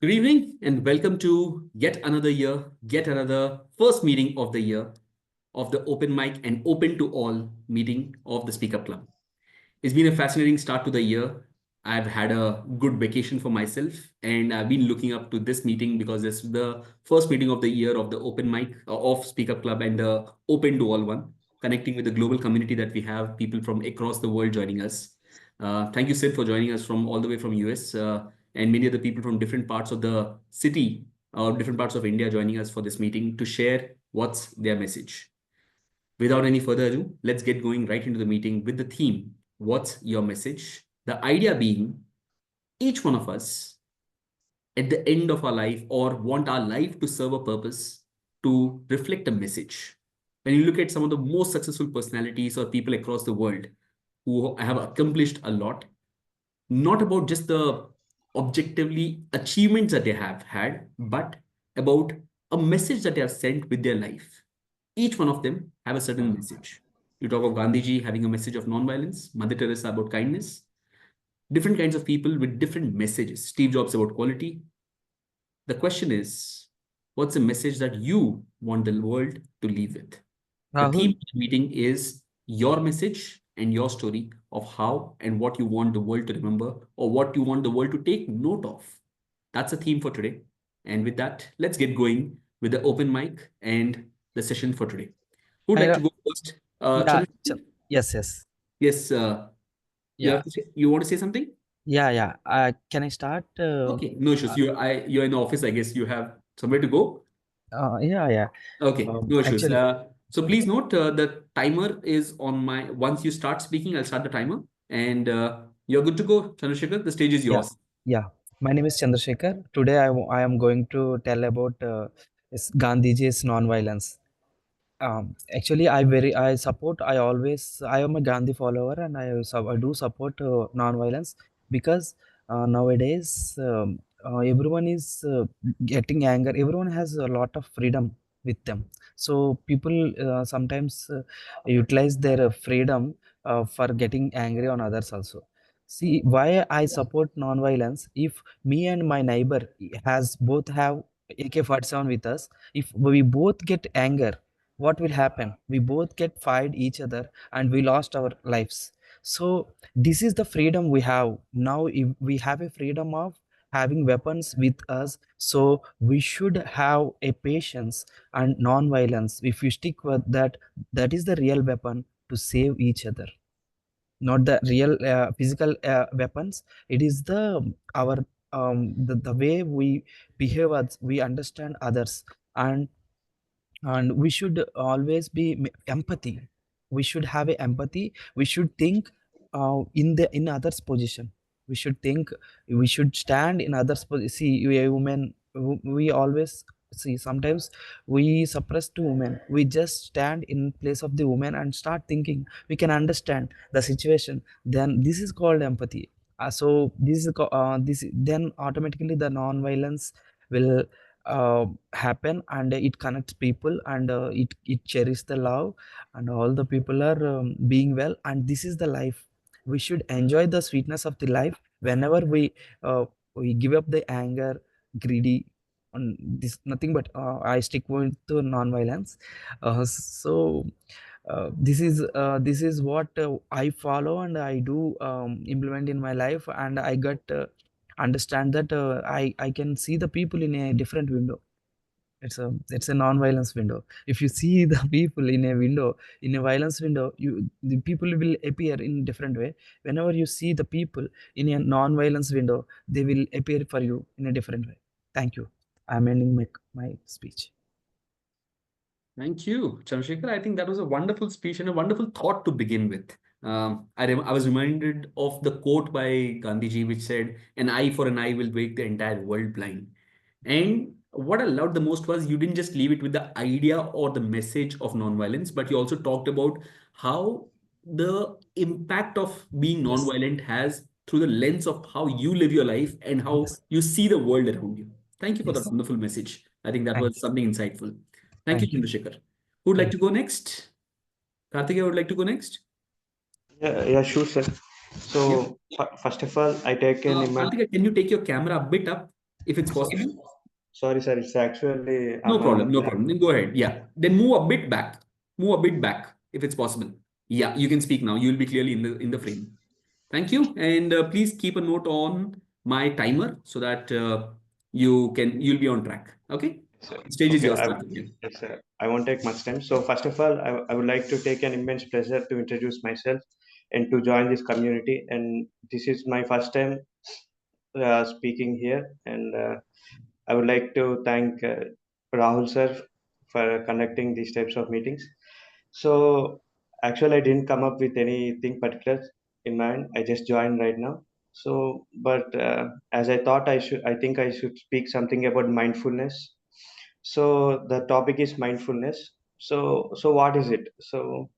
Good evening and welcome to yet another year, yet another first meeting of the year of the Open Mic and Open to All meeting of the Speak Up Club. It's been a fascinating start to the year. I've had a good vacation for myself and I've been looking up to this meeting because it's the first meeting of the year of the Open Mic of Speak Up Club and the Open to All one, connecting with the global community that we have, people from across the world joining us. Thank you, Sid, for joining us from all the way from US and many other people from different parts of the city or different parts of India joining us for this meeting to share what's their message. Without any further ado, let's get going right into the meeting with the theme, What's Your Message? The idea being each one of us at the end of our life or want our life to serve a purpose to reflect a message. When you look at some of the most successful personalities or people across the world who have accomplished a lot, not about just the objectively achievements that they have had, but about a message that they have sent with their life. Each one of them have a certain message. You talk of Gandhiji having a message of non-violence, Mother Teresa about kindness, different kinds of people with different messages. Steve Jobs about quality. The question is, what's the message that you want the world to leave with? The theme Rahul, of the meeting is your message and your story of how and what you want the world to remember or what you want the world to take note of. That's the theme for today. And with that, let's get going with the open mic and the session for today. Who'd I like know. to go first? Yeah, Chandrasekhar? yes. Yes, Yeah, you want to say something? yeah. Can I start? Okay, no issues. You're in the office. I guess you have somewhere to go. Yeah. Okay, no issues. Actually, So please note the timer is on my. Once you start speaking, I'll start the timer, and you're good to go, Chandrasekhar. The stage is yeah, yours. yeah. My name is Chandrasekhar. Today, I am going to tell about Gandhiji's non-violence. Actually, I always I am a Gandhi follower, and I do support non-violence because nowadays everyone is getting anger. Everyone has a lot of freedom with them, so people sometimes utilize their freedom for getting angry on others also. See why I support non-violence. If me and my neighbor has both have AK-47 with us, if we both get anger, what will happen? We both get fired each other and we lost our lives. So this is the freedom we have now. If we have a freedom of having weapons with us, so we should have a patience and non-violence. If we stick with that, that is the real weapon to save each other, not the real physical weapons. It is the way we behave as we understand others. And we should always be empathy. We should have a empathy. We should think in others position. We should think, we should stand in others position. See, we are women, we always see sometimes we suppress to women. We just stand in place of the woman and start thinking we can understand the situation. Then this is called empathy. So this then automatically the non-violence will happen, and it connects people, and it cherishes the love, and all the people are being well, and this is the life. We should enjoy the sweetness of the life whenever we give up the anger, greedy, and this nothing but I stick with to non-violence. This is what I follow and I do implement in my life, and I got understand that I can see the people in a different window. It's a non-violence window. If you see the people in a window, in a violence window, the people will appear in different way. Whenever you see the people in a non-violence window, they will appear for you in a different way. Thank you. I'm ending my speech. Thank you, Chandrasekhar. I think that was a wonderful speech and a wonderful thought to begin with. I was reminded of the quote by Gandhiji, which said, "An eye for an eye will make the entire world blind." And what I loved the most was you didn't just leave it with the idea or the message of nonviolence, but you also talked about how the impact of being Yes. nonviolent has through the lens of how you live your life and how Yes. you see the world around you. Thank you for that Yes. wonderful message. I think that Thank was you. something insightful. Thank you, Thank you. Chandrasekhar. Who would like Thank to you. go next? Karthikeya would like to go next. Yeah, sure, sir. Yeah. So, first of all, I take an image. Karthikeya, can you take your camera a bit up? if it's possible. Sorry, sir. It's actually No I'm on the problem, no plan. problem. Then go ahead. Yeah. Then move a bit back. Move a bit back if it's possible. Yeah, you can speak now. You'll be clearly in the frame. Thank you. And please keep a note on my timer so that you'll be on track. Okay. So, The stage is okay, yours, Karthik. yes, sir. I won't take much time. So first of all, I would like to take an immense pleasure to introduce myself and to join this community. And this is my first time speaking here. And I would like to thank Rahul sir for conducting these types of meetings. So actually, I didn't come up with anything particular in mind. I just joined right now. So, but as I thought, I think I should speak something about mindfulness. So the topic is mindfulness. So what is it? So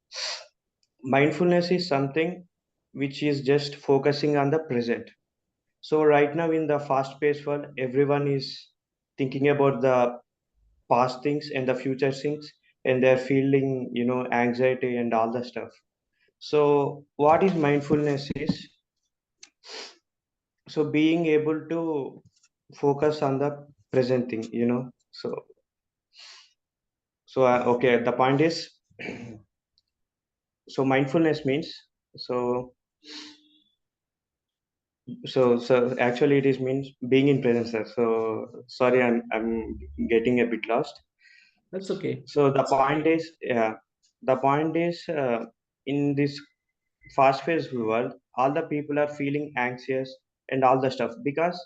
mindfulness is something which is just focusing on the present. So right now in the fast-paced world, everyone is thinking about the past things and the future things, and they're feeling, anxiety and all the stuff. So what is mindfulness is, so being able to focus on the present thing. So okay, the point is, so mindfulness means, so so actually it is means being in presence, sir. So sorry, I'm getting a bit lost. That's okay. So the point is, yeah, the point is, in this fast-paced world, all the people are feeling anxious and all the stuff because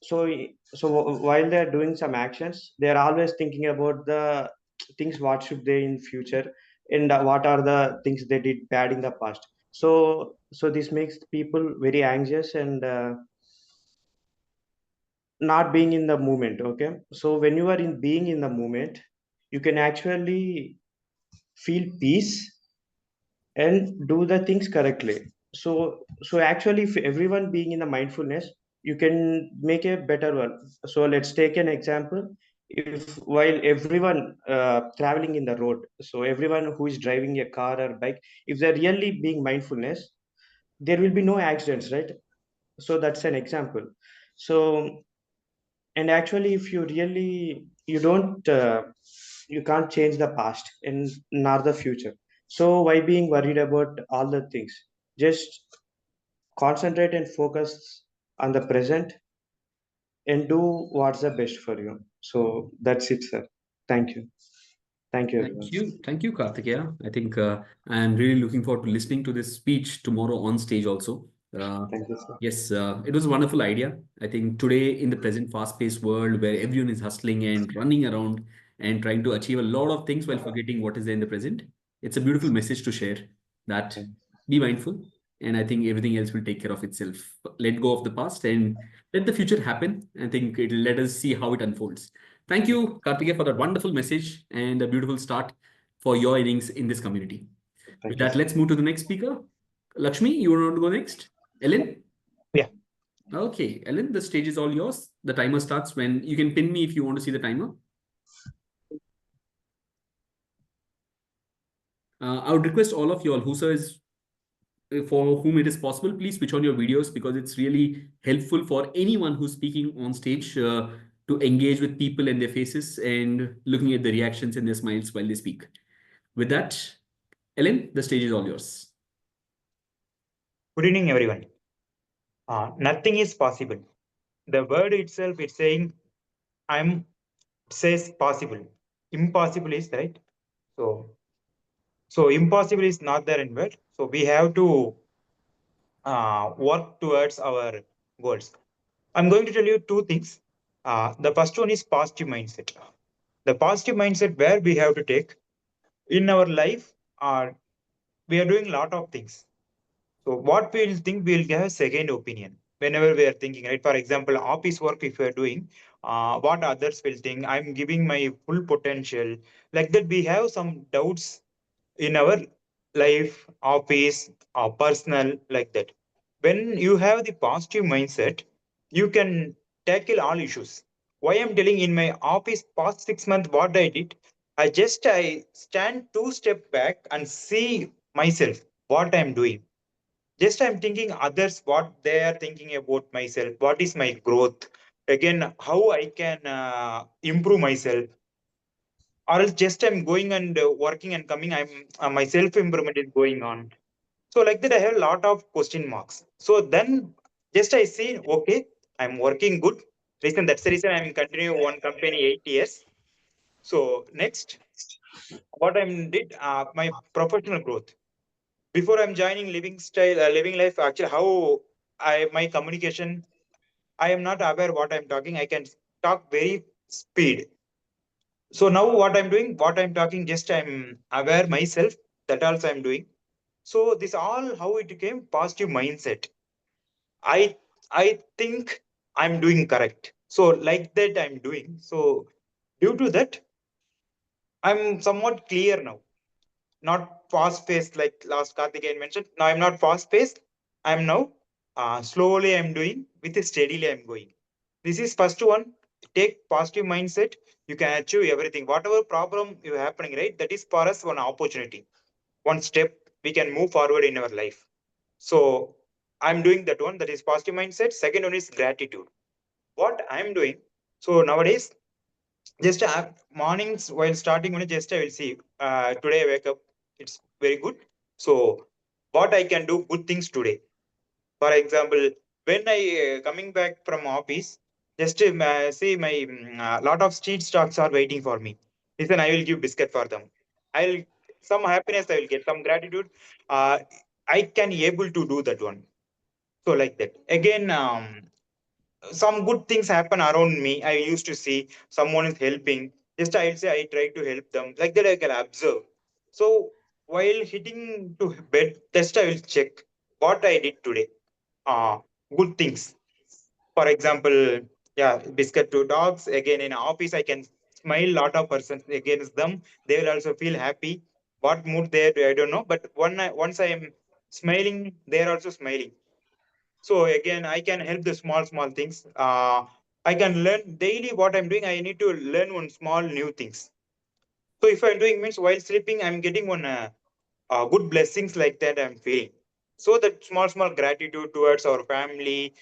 so while they're doing some actions, they're always thinking about the things what should they in future, and what are the things they did bad in the past. So this makes people very anxious and not being in the moment. Okay, so when you are in being in the moment, you can actually feel peace and do the things correctly. So actually, if everyone being in the mindfulness, you can make a better one. So let's take an example. If while everyone traveling in the road, so everyone who is driving a car or bike, if they're really being mindfulness, there will be no accidents, right? So that's an example. So, and actually, if you really you don't you can't change the past and nor the future. So why being worried about all the things? Just concentrate and focus on the present and do what's the best for you. So that's it, sir. Thank you. Thank you, everyone. Thank you. Thank you, Karthikeya. I think I'm really looking forward to listening to this speech tomorrow on stage also. Uh, Thank you, sir. yes, it was a wonderful idea. I think today in the present fast-paced world where everyone is hustling and running around and trying to achieve a lot of things while forgetting what is there in the present, it's a beautiful message to share that be mindful. And I think everything else will take care of itself. Let go of the past and let the future happen. I think it'll let us see how it unfolds. Thank you, Karthikeya, for that wonderful message and a beautiful start for your innings in this community. With Thank you, that, sir. let's move to the next speaker. Lakshmi, you want to go next? Ellen? Yeah. Okay, Ellen, the stage is all yours. The timer starts when you can pin me if you want to see the timer. I would request all of you all who is for whom it is possible, please switch on your videos because it's really helpful for anyone who's speaking on stage to engage with people and their faces and looking at the reactions and their smiles while they speak. With that, Ellen, the stage is all yours. Good evening, everyone. Nothing is possible. The word itself is saying I'm says possible. Impossible is right. So impossible is not there in word. So we have to work towards our goals. I'm going to tell you two things. The first one is positive mindset. The positive mindset where we have to take in our life. We are doing a lot of things. So what we'll think, we'll have a second opinion whenever we are thinking, right? For example, office work, if we're doing, what others will think, I'm giving my full potential. Like that, we have some doubts in our life, office, or personal, like that. When you have the positive mindset, you can tackle all issues. Why I'm telling in my office past 6 months, what I did, I stand two step back and see myself, what I'm doing. Just I'm thinking others what they are thinking about myself, what is my growth, again how I can improve myself, or else just I'm going and working and coming. I'm my self improvement is going on. So like that, I have a lot of question marks. So then just I see, okay, I'm working good. Reason that's the reason I'm continuing one company 8 years. So next, what I did, my professional growth. Before I'm joining living style, living life. Actually, how I my communication, I am not aware what I'm talking. I can talk very speed. So now what I'm talking, just I'm aware myself. That also I'm doing. So this all how it became positive mindset. I I think I'm doing correct. So like that I'm doing. So due to that, I'm somewhat clear now. Not fast paced like last Karthikeyan mentioned. Now I'm not fast paced. I'm now slowly I'm doing with steadily I'm going. This is first one. Take positive mindset. You can achieve everything. Whatever problem you happening, right? That is for us one opportunity. One step we can move forward in our life. So I'm doing that one. That is positive mindset. Second one is gratitude. What I'm doing. So nowadays, just mornings while starting only, just I will see. Today I wake up. It's very good. So what I can do good things today. For example, when I coming back from office, just see my lot of street stocks are waiting for me. Listen, I will give biscuit for them. I'll some happiness. I will get some gratitude. Uh, I can able to do that one. So like that. Again, some good things happen around me. I used to see someone is helping. Just I'll say I try to help them. Like that I can observe. So while hitting to bed, just I will check what I did today. Good things. For example, yeah, biscuit to dogs. Again, in office, I can smile lot of persons against them. They will also feel happy. What mood they I don't know. But once I am smiling, they are also smiling. So again, I can help the small things. I can learn daily what I'm doing. I need to learn one small new things. So if I'm doing means while sleeping, I'm getting one good blessings like that I'm feeling. So that small gratitude towards our family,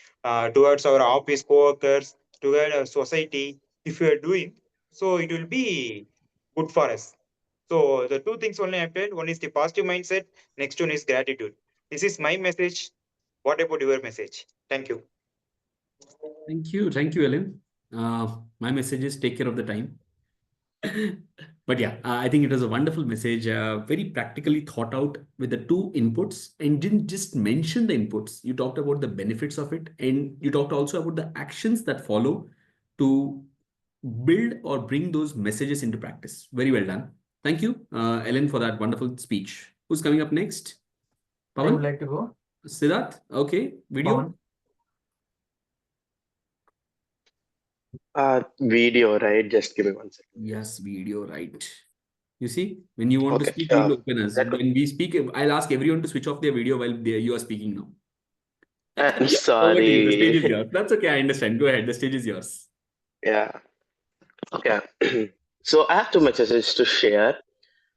towards our office co-workers, towards our society, if we are doing, so it will be good for us. So the two things only I felt. One is the positive mindset. Next one is gratitude. This is my message. What about your message? Thank you. Thank you, Ellen. My message is take care of the time. But yeah, I think it was a wonderful message, very practically thought out with the two inputs, and didn't just mention the inputs. You talked about the benefits of it, and you talked also about the actions that follow to build or bring those messages into practice. Very well done. Thank you, Ellen, for that wonderful speech. Who's coming up next? I would Pawan? like to go. Siddharth? Okay. Video? Pawan. Video, right? Just give me 1 second. Yes, video, right. You see, when you want to Okay. speak, you will open us. That, When we speak, I'll ask everyone to switch off their video while you are speaking now. I'm Yeah, over to you. The stage is sorry. yours. That's okay. I understand. Go ahead. The stage is yours. Yeah. Okay. So I have two messages to share.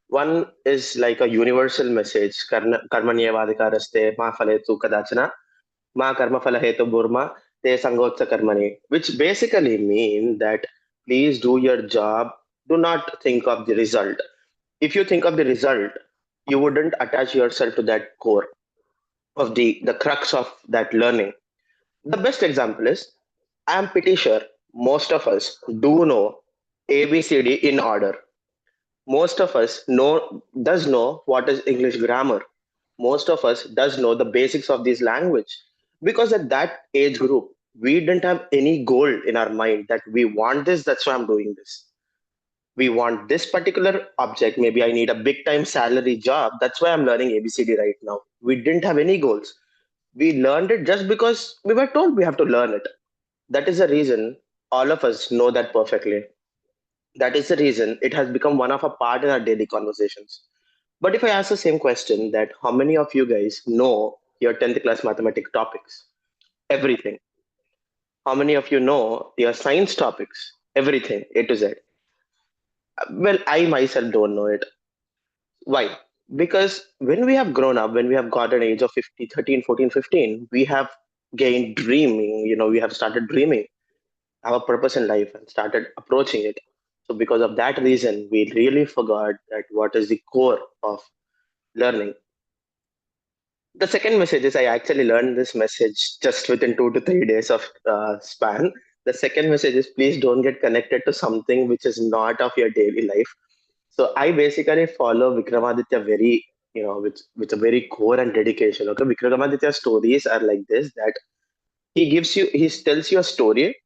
One is like a universal message. Karmanyevadikaraste ma phaletu kadachana ma karma phalahetu burma te sangotsa karmani, which basically mean that please do your job. Do not think of the result. If you think of the result, you wouldn't attach yourself to that core of the crux of that learning. The best example is I'm pretty sure most of us do know ABCD in order. Most of us know what is English grammar. Most of us does know the basics of this language because at that age group we didn't have any goal in our mind that we want this. That's why I'm doing this. We want this particular object. Maybe I need a big time salary job. That's why I'm learning ABCD right now. We didn't have any goals. We learned it just because we were told we have to learn it. That is the reason all of us know that perfectly. That is the reason it has become one of a part in our daily conversations. But if I ask the same question, that how many of you guys know your 10th class mathematics topics? Everything. How many of you know your science topics? Everything, A to Z. Well, I myself don't know it. Why? Because when we have grown up, when we have got an age of 50, 13, 14, 15, we have gained dreaming, we have started dreaming. our purpose in life and started approaching it. So because of that reason, we really forgot that what is the core of learning. The second message is I actually learned this message just within 2 to 3 days of span. The second message is please don't get connected to something which is not of your daily life. So I basically follow Vikramaditya very, with a very core and dedication. Okay, Vikramaditya stories are like this, that he tells you a story.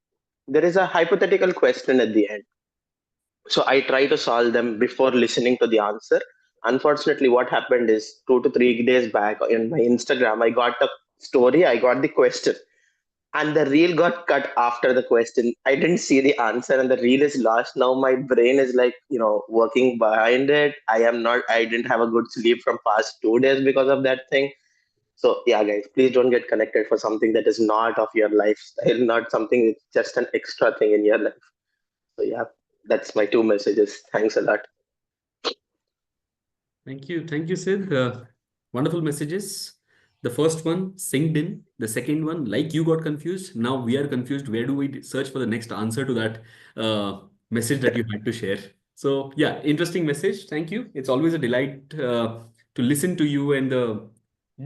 There is a hypothetical question at the end. So I try to solve them before listening to the answer. Unfortunately, what happened is 2 to 3 days back in my Instagram, I got a story, I got the question, and the reel got cut after the question. I didn't see the answer, and the reel is lost. Now my brain is like, working behind it. I didn't have a good sleep from past 2 days because of that thing. So yeah, guys, please don't get connected for something that is not of your lifestyle, not something, it's just an extra thing in your life. So yeah, that's my two messages. Thanks a lot. Thank you, Sid. Wonderful messages. The first one synced in. The second one, like you got confused. Now we are confused. Where do we search for the next answer to that message that you had to share? So yeah, interesting message. Thank you. It's always a delight to listen to you and the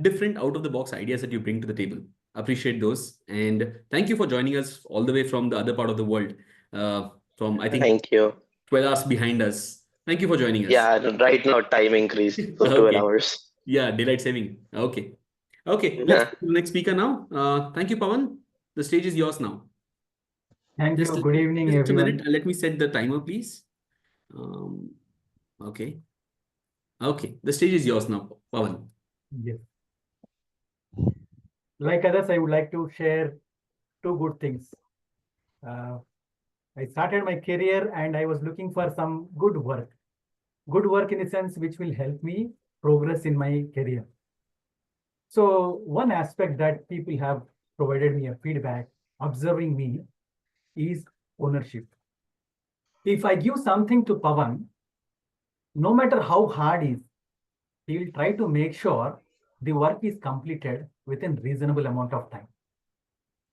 different out of the box ideas that you bring to the table. Appreciate those. And thank you for joining us all the way from the other part of the world. From I think Thank you. 12 hours behind us. Thank you for joining us. Yeah, right now time increased to 12 Okay. hours. Yeah, daylight saving. Okay. Okay, let's go to the next speaker now. Thank you, Pawan. The stage is yours now. Thank Just, you. Good evening, just a minute. everyone. Let me set the timer, please. Um, okay. Okay. The stage is yours now, Pawan. Yes. Like others, I would like to share two good things. Uh, I started my career and I was looking for some good work. Good work in the sense which will help me progress in my career. So one aspect that people have provided me a feedback, observing me, is ownership. If I give something to Pawan, no matter how hard it is, he will try to make sure the work is completed within reasonable amount of time.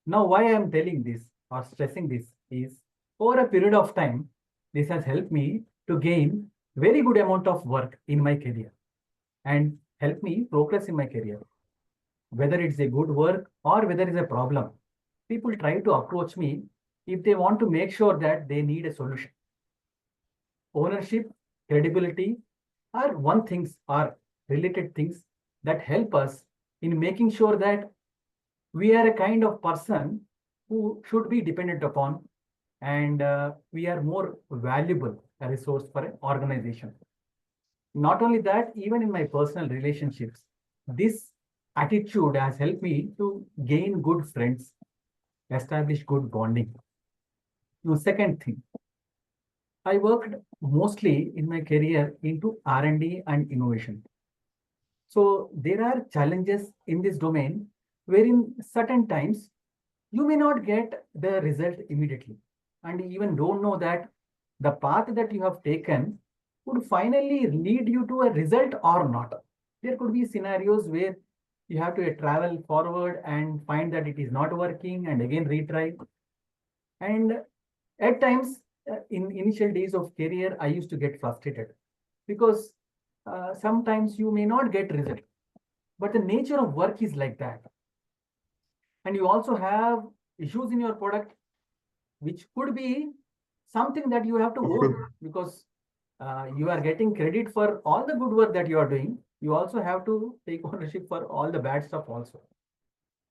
Now, why I am telling this or stressing this is over a period of time, this has helped me to gain very good amount of work in my career and help me progress in my career. Whether it's a good work or whether it's a problem, people try to approach me if they want to make sure that they need a solution. Ownership, credibility are one things are related things that help us in making sure that we are a kind of person who should be dependent upon, and we are more valuable a resource for an organization. Not only that, even in my personal relationships, this attitude has helped me to gain good friends, establish good bonding. Now, second thing, I worked mostly in my career into R&D and innovation. So there are challenges in this domain wherein certain times you may not get the result immediately and even don't know that the path that you have taken would finally lead you to a result or not. There could be scenarios where you have to travel forward and find that it is not working and again retry. And at times, in initial days of career, I used to get frustrated because sometimes you may not get result, but the nature of work is like that. And you also have issues in your product, which could be something that you have to own because you are getting credit for all the good work that you are doing. You also have to take ownership for all the bad stuff also.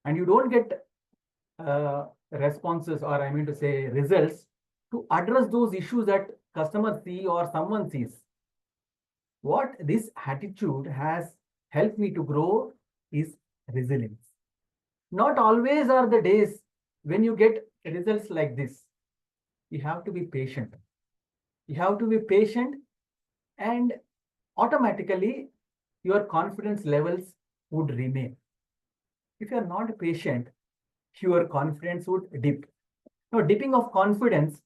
And you don't get responses, or I mean to say results, to address those issues that customers see or someone sees. What this attitude has helped me to grow is resilience. Not always are the days when you get results like this. You have to be patient. You have to be patient, and automatically your confidence levels would remain. If you are not patient, your confidence would dip. Now, dipping of confidence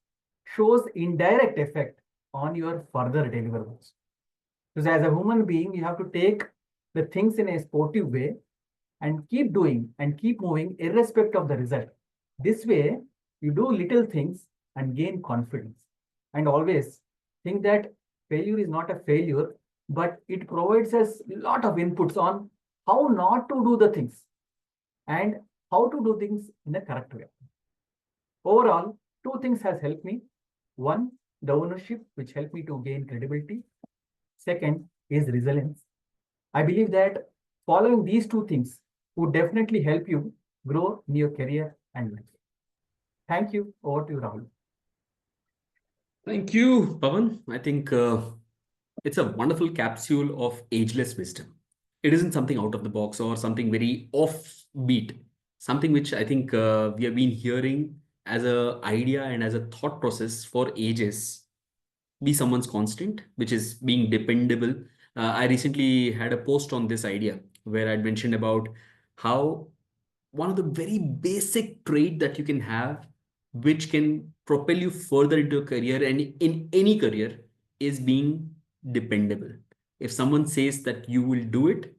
shows indirect effect on your further deliverables. Because as a human being, you have to take the things in a sportive way and keep doing and keep moving irrespective of the result. This way, You do little things and gain confidence. And always think that failure is not a failure, but it provides us a lot of inputs on how not to do the things and how to do things in a correct way. Overall, two things has helped me. One, the ownership, which helped me to gain credibility. Second is resilience. I believe that following these two things would definitely help you grow in your career and life. Thank you. Over to you, Rahul. Thank you, Pavan. I think it's a wonderful capsule of ageless wisdom. It isn't something out of the box or something very offbeat, something which I think we have been hearing as a idea and as a thought process for ages. Be someone's constant, which is being dependable. I recently had a post on this idea where I'd mentioned about how one of the very basic trait that you can have, which can propel you further into a career and in any career, is being dependable. If someone says that you will do it,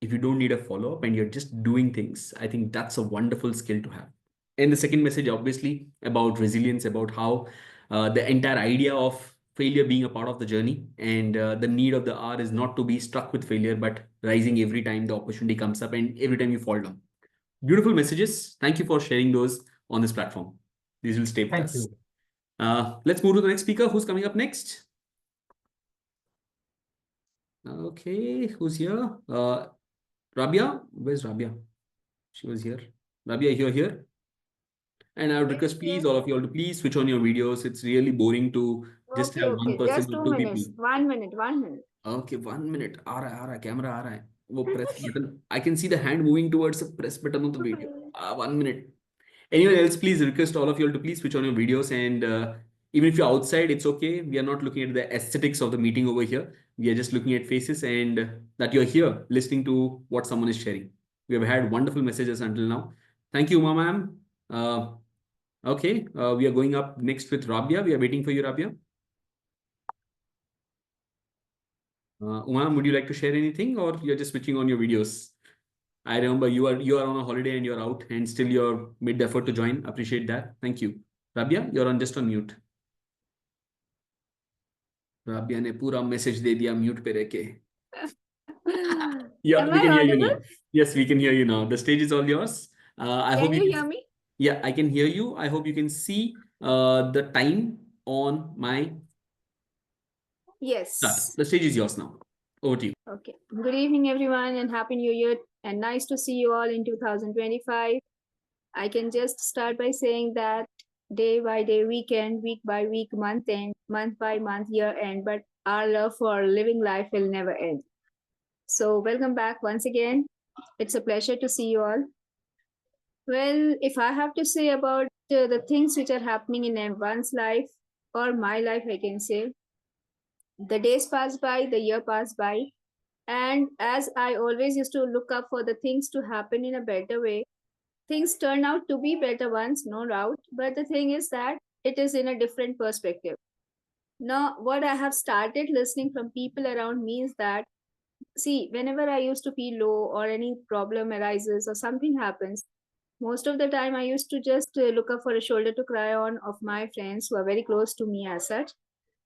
if you don't need a follow up and you're just doing things, I think that's a wonderful skill to have. And the second message, obviously, about resilience, about how the entire idea of failure being a part of the journey and the need of the hour is not to be stuck with failure, but rising every time the opportunity comes up and every time you fall down. Beautiful messages. Thank you for sharing those on this platform. These will stay with Thank us. you. Let's move to the next speaker. Who's coming up next? Okay, who's here? Rabia? Where's Rabia? She was here. Rabia, you're here. And I would request, please, all of you all to please switch on your videos. It's really boring to just Okay, have okay. one person Just or 2 two minutes. people. 1 minute, 1 minute. Okay, 1 minute. आ रहा है, camera आ रहा है. वो press button. I can see the hand moving towards the press button of the video. 1 minute. Anyone else, please request all of you all to please switch on your videos. And even if you're outside, it's okay. We are not looking at the aesthetics of the meeting over here. We are just looking at faces and that you're here listening to what someone is sharing. We have had wonderful messages until now. Thank you, ma'am. Okay, we are going up next with Rabia. We are waiting for you, Rabia. Uma, would you like to share anything, or you're just switching on your videos? I remember you are on a holiday and you're out, and still you're made the effort to join. Appreciate that. Thank you. Rabia, you're on just on mute. Rabia ने पूरा message दे दिया mute पे रह के. Yeah, Am we I can hear you audible? now. Yes, we can hear you now. The stage is all yours. I Can hope you you hear can. me? Yeah, I can hear you. I hope you can see the time on my start. Yes. The stage is yours now. Over to you. Okay. Good evening, everyone, and Happy New Year. And nice to see you all in 2025. I can just start by saying that day by day, weekend, week by week, month end, month by month, year end, but our love for living life will never end. So, welcome back once again. It's a pleasure to see you all. Well, if I have to say about the things which are happening in everyone's life or my life, I can say the days pass by, the year pass by, and as I always used to look up for the things to happen in a better way, things turn out to be better ones, no doubt. But the thing is that it is in a different perspective. Now, what I have started listening from people around me is that, see, whenever I used to feel low or any problem arises or something happens, most of the time I used to just look up for a shoulder to cry on of my friends who are very close to me as such.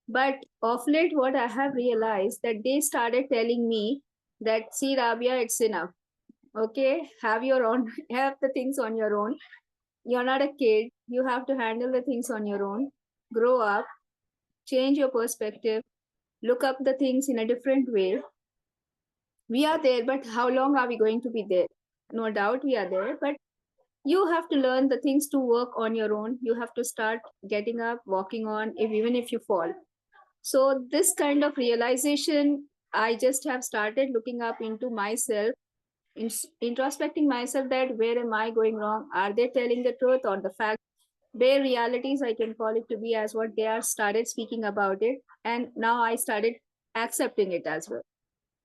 But of late, what I have realized that they started telling me that, see, Rabia, it's enough. Okay, have your own, have the things on your own. You're not a kid. You have to handle the things on your own. Grow up, change your perspective, look up the things in a different way. We are there, but how long are we going to be there? No doubt we are there, but you have to learn the things to work on your own. You have to start getting up, walking on, even if you fall. So, this kind of realization, I just have started looking up into myself, introspecting myself that where am I going wrong? Are they telling the truth or the fact? Bare realities, I can call it to be as what they are started speaking about it. And now I started accepting it as well.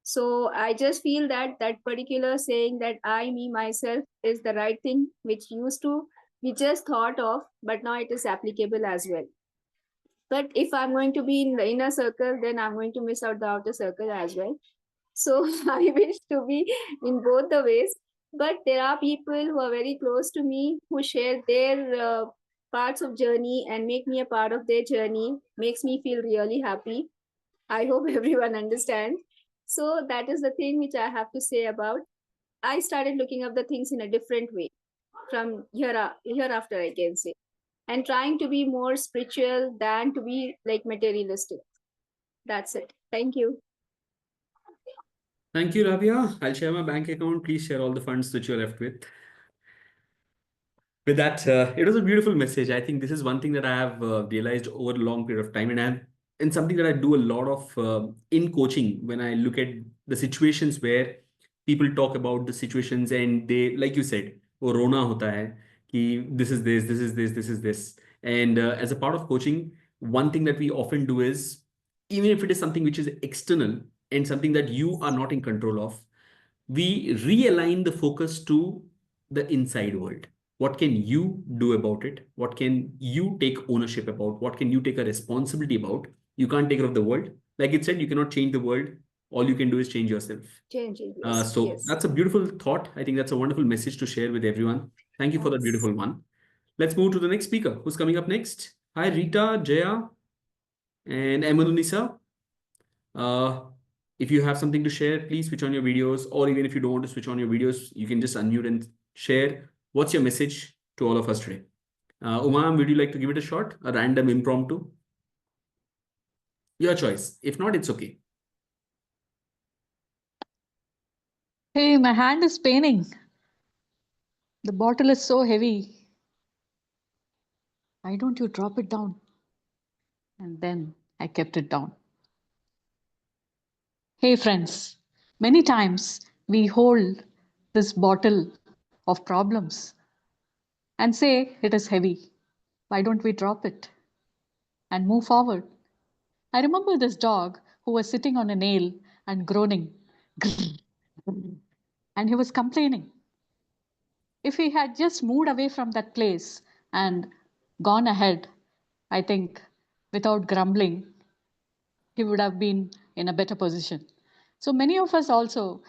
So I just feel that that particular saying that I, me, myself is the right thing, which used to be just thought of, but now it is applicable as well. But if I'm going to be in the inner circle, then I'm going to miss out the outer circle as well. So I wish to be in both the ways. But there are people who are very close to me who share their parts of journey and make me a part of their journey, makes me feel really happy. I hope everyone understands. So that is the thing which I have to say about. I started looking up the things in a different way from hereafter, I can say, and trying to be more spiritual than to be like materialistic. That's it. Thank you. Thank you, Rabia. I'll share my bank account. Please share all the funds that you're left with. With that, it was a beautiful message. I think this is one thing that I have realized over a long period of time, and something that I do a lot of in coaching when I look at the situations where people talk about the situations and they, like you said, वो रोना होता है कि this is this, this is this, this is this. And as a part of coaching, one thing that we often do is, even if it is something which is external and something that you are not in control of, we realign the focus to the inside world. What can you do about it? What can you take ownership about? What can you take a responsibility about? You can't take care of the world. Like it said, you cannot change the world. All you can do is change yourself. Change it. So Yes. that's a beautiful thought. I think that's a wonderful message to share with everyone. Thank you for that Yes. beautiful one. Let's move to the next speaker. Who's coming up next? Hi, Rita, Jaya, and Emanunisa. If you have something to share, please switch on your videos, or even if you don't want to switch on your videos, you can just unmute and share. What's your message to all of us today? Umam, would you like to give it a shot? A random impromptu? Your choice. If not, it's okay. Hey, my hand is paining. The bottle is so heavy. Why don't you drop it down? And then I kept it down. Hey, friends, many times we hold this bottle of problems and say it is heavy. Why don't we drop it and move forward? I remember this dog who was sitting on a nail and groaning, "Grrr, grrr," and he was complaining. If he had just moved away from that place and gone ahead, I think without grumbling, he would have been in a better position. So many of us also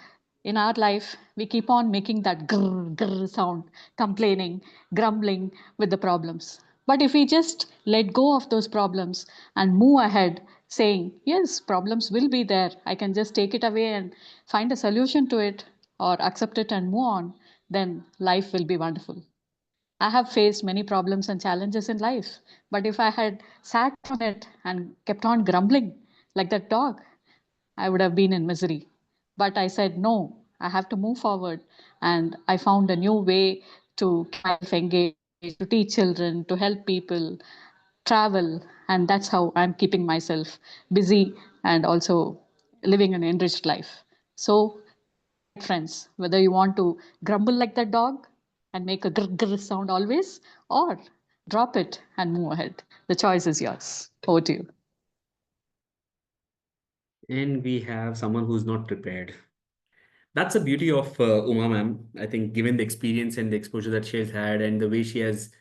in our life, we keep on making that grrr, grrr sound, complaining, grumbling with the problems. But if we just let go of those problems and move ahead, saying, yes, problems will be there, I can just take it away and find a solution to it or accept it and move on, then life will be wonderful. I have faced many problems and challenges in life, but if I had sat on it and kept on grumbling like that dog, I would have been in misery. But I said, no, I have to move forward. And I found a new way to engage, to teach children, to help people, travel. And that's how I'm keeping myself busy and also living an enriched life. So friends, whether you want to grumble like that dog and make a grr grr sound always, or drop it and move ahead. The choice is yours. Over to you. And we have someone who's not prepared. That's the beauty of Uma ma'am. I think given the experience and the exposure that she has had and the way she has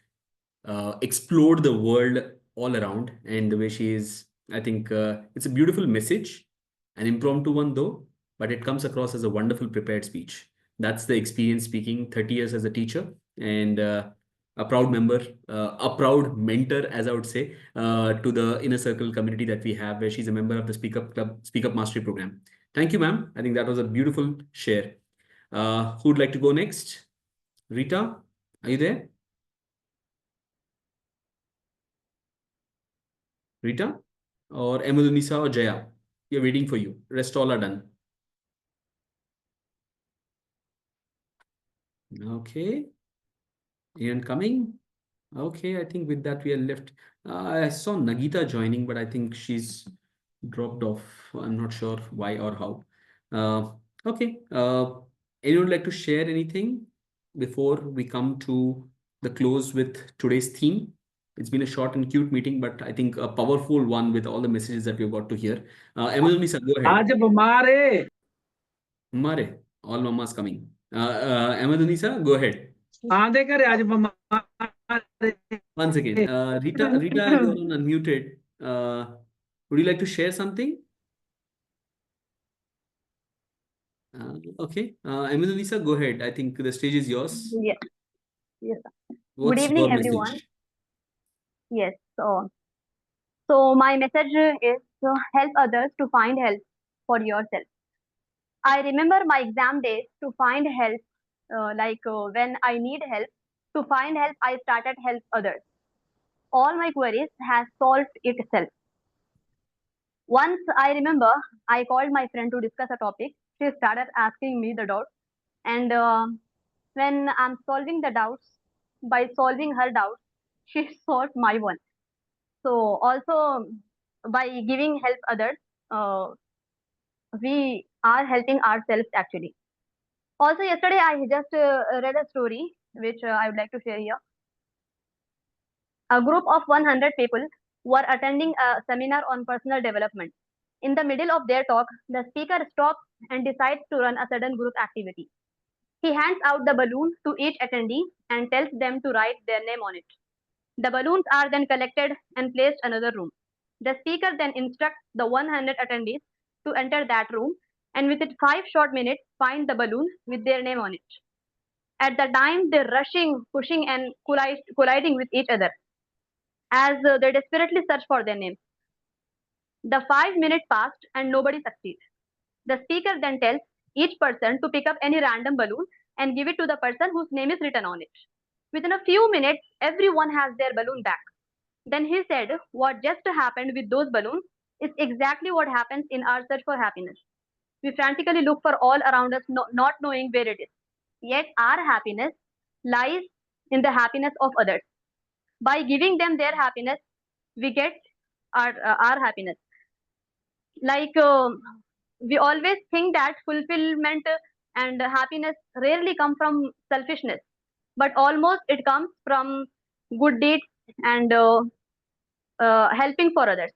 explored the world all around and the way she is, I think it's a beautiful message, an impromptu one though, but it comes across as a wonderful prepared speech. That's the experience speaking, 30 years as a teacher and a proud member, a proud mentor, as I would say, to the inner circle community that we have, where she's a member of the Speak Up Club, Speak Up Mastery Program. Thank you, ma'am. I think that was a beautiful share. Who'd like to go next? Rita, are you there? Rita or Emadunisa or Jaya? We are waiting for you. Rest all are done. Okay. Ian coming. Okay, I think with that we are left. I saw Nagita joining, but I think she's dropped off. I'm not sure why or how. Okay. Anyone would like to share anything before we come to the close with today's theme? It's been a short and cute meeting, but I think a powerful one with all the messages that we've got to hear. Emadunisa, go ahead. आज हमारे Mare, all mamas coming. Emadunisa, go ahead. आधे करे आज हमारे Once again, Rita, you're on unmuted. Would you like to share something? Okay. Lisa, go ahead. I think the stage is yours. Yes, yes, sir. Good What's evening, your everyone. message? Yes, so my message is to help others to find help for yourself. I remember my exam days to find help, when I need help. To find help, I started help others. All my queries has solved itself. Once I remember, I called my friend to discuss a topic. She started asking me the doubts, and when I'm solving the doubts, by solving her doubts, she solved my one. So also by giving help others, uh, we are helping ourselves actually. Also yesterday I just read a story which I would like to share here. A group of 100 people were attending a seminar on personal development. In the middle of their talk, the speaker stops and decides to run a sudden group activity. He hands out the balloon to each attendee and tells them to write their name on it. The balloons are then collected and placed in another room. The speaker then instructs the 100 attendees to enter that room and within 5 short minutes find the balloon with their name on it. At the time, they're rushing, pushing, and colliding with each other as they desperately search for their names. The 5 minutes passed and nobody succeeded. The speaker then tells each person to pick up any random balloon and give it to the person whose name is written on it. Within a few minutes, everyone has their balloon back. Then he said, what just happened with those balloons is exactly what happens in our search for happiness. We frantically look for all around us, not knowing where it is. Yet our happiness lies in the happiness of others. By giving them their happiness, we get our happiness. We always think that fulfillment and happiness rarely come from selfishness, but almost it comes from good deeds and helping for others.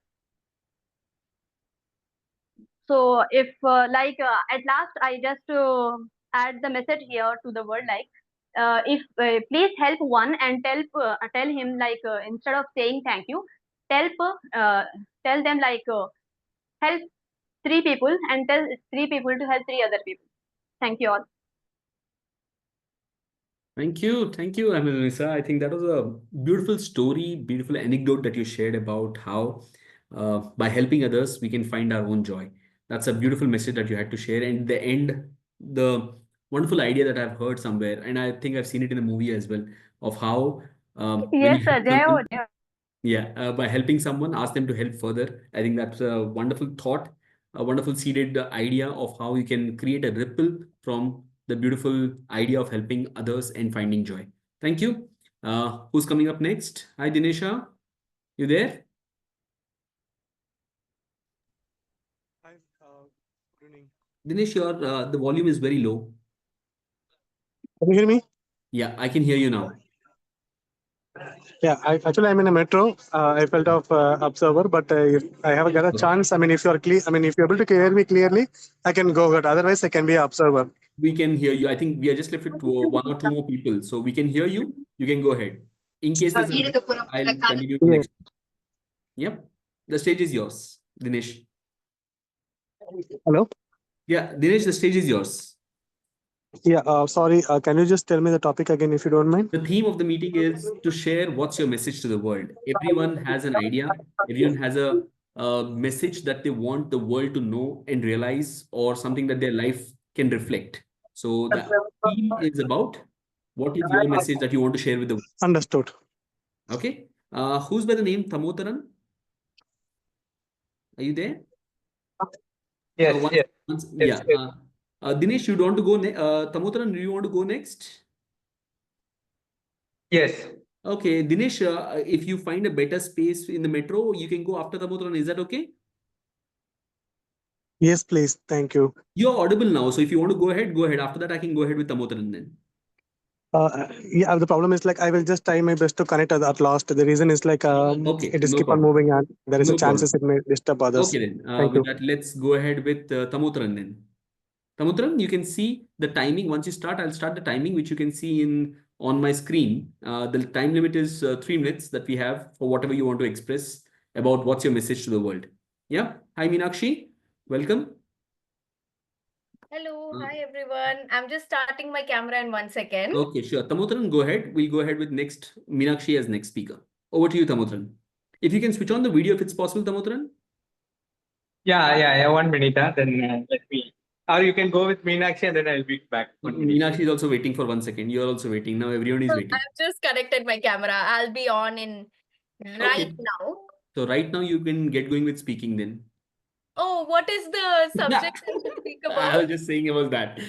So if at last I just add the message here to the world if please help one and tell him instead of saying thank you, tell tell them help 3 people and tell 3 people to help 3 other people. Thank you all. Thank you. Thank you, Lisa. I think that was a beautiful story, beautiful anecdote that you shared about how by helping others, we can find our own joy. That's a beautiful message that you had to share. And the end, the wonderful idea that I've heard somewhere, and I think I've seen it in a movie as well, of how when Yes, you sir. help Jai ho, someone, jai ho. yeah, by helping someone, ask them to help further. I think that's a wonderful thought, a wonderful seeded idea of how you can create a ripple from the beautiful idea of helping others and finding joy. Thank you. Who's coming up next? Hi, Dinesha. You there? Hi, good evening. Dinesh, your the volume is very low. Can you hear me? Yeah, I can hear you now. Yeah, I'm in a metro. I felt of observer, but if I have got a chance. I mean, if you're clear, I mean, if you're able to hear me clearly, I can go ahead. Otherwise, I can be an observer. We can hear you. I think we are just left with one or two more people. So we can hear you. You can go ahead. In case there's a break, I'll continue to Yeah. next. Yep. The stage is yours, Dinesh. Hello. Yeah, Dinesh, the stage is yours. Yeah. Sorry. Can you just tell me the topic again, if you don't mind? The theme of the meeting is to share what's your message to the world. Everyone has an idea. Everyone has a message that they want the world to know and realize, or something that their life can reflect. So the theme is about what is your message that you want to share with the world. Understood. Okay. Who's by the name Thamotaran? Are you there? Yes, yes. Yeah. Dinesh, you want to go next? Thamotaran, do you want to go next? Yes. Okay, Dinesh, if you find a better space in the metro, you can go after Thamotaran. Is that okay? Yes, please. Thank you. You're audible now. So if you want to go ahead, go ahead. After that, I can go ahead with Thamotaran then. Yeah, the problem is I will just try my best to connect at last. The reason is Okay, it is no keep on problem. moving and there is a No problem. chances it may disturb others. Okay then. Thank With you. that, let's go ahead with Thamotaran then. Thamotaran, you can see the timing. Once you start, I'll start the timing, which you can see on my screen. The time limit is 3 minutes that we have for whatever you want to express about what's your message to the world. Yeah. Hi, Meenakshi. Welcome. Hello, Hi everyone. I'm just starting my camera in 1 second. Okay, sure. Tamotran, go ahead. We'll go ahead with next Meenakshi as next speaker. Over to you, Tamotran. If you can switch on the video if it's possible, Tamotran. Yeah. 1 minute. Then let me. Or you can go with Meenakshi and then I'll be back. 1 minute. Meenakshi is also waiting for 1 second. You're also waiting. Now everyone is waiting. I've just connected my camera. I'll be on in right Okay. now. So right now you can get going with speaking then. Oh, what is the subject I should speak I about? was just saying about that.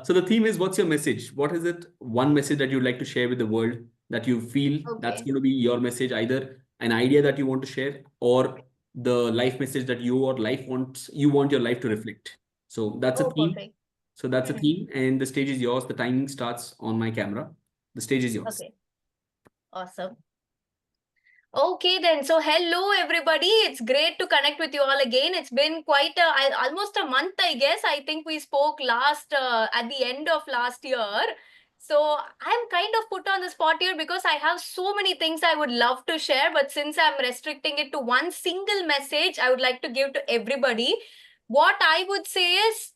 So the theme is, what's your message? What is it? One message that you'd like to share with the world that you feel that's Okay. going to be your message, either an idea that you want to share or the life message that you want your life to reflect. So that's a Oh, theme. perfect. So that's a theme, and the stage is yours. The timing starts on my camera. The stage is yours. Okay. Awesome. Okay then. So hello everybody. It's great to connect with you all again. It's been quite almost a month, I guess. I think we spoke last at the end of last year. So I'm kind of put on the spot here because I have so many things I would love to share, but since I'm restricting it to one single message, I would like to give to everybody. What I would say is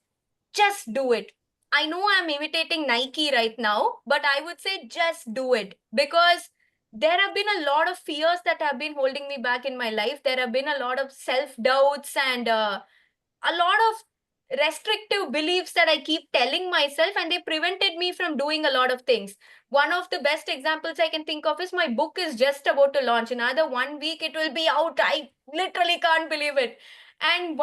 just do it. I know I'm imitating Nike right now, but I would say just do it, because there have been a lot of fears that have been holding me back in my life. There have been a lot of self-doubts and a lot of restrictive beliefs that I keep telling myself, and they prevented me from doing a lot of things. One of the best examples I can think of is my book is just about to launch. In another 1 week, it will be out. I literally can't believe it. And